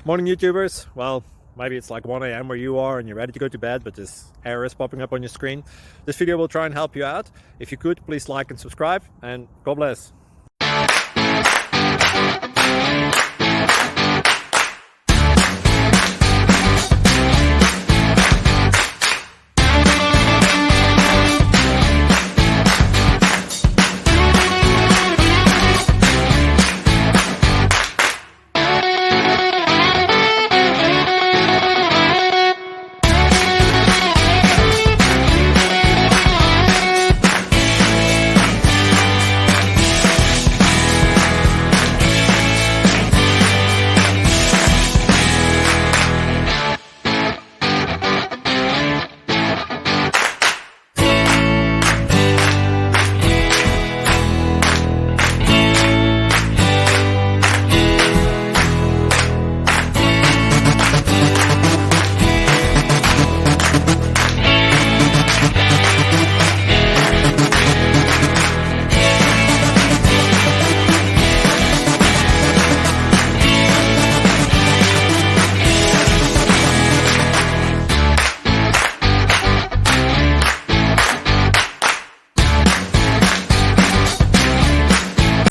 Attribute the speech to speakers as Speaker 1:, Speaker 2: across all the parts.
Speaker 1: Morning, YouTubers. Well, maybe it's like 1 a.m. where you are and you're ready to go to bed, but this error is popping up on your screen. This video will try and help you out. If you could, please like and subscribe, and God bless.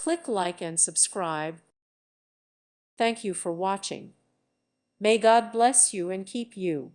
Speaker 2: Click like and subscribe. Thank you for watching. May God bless you and keep you.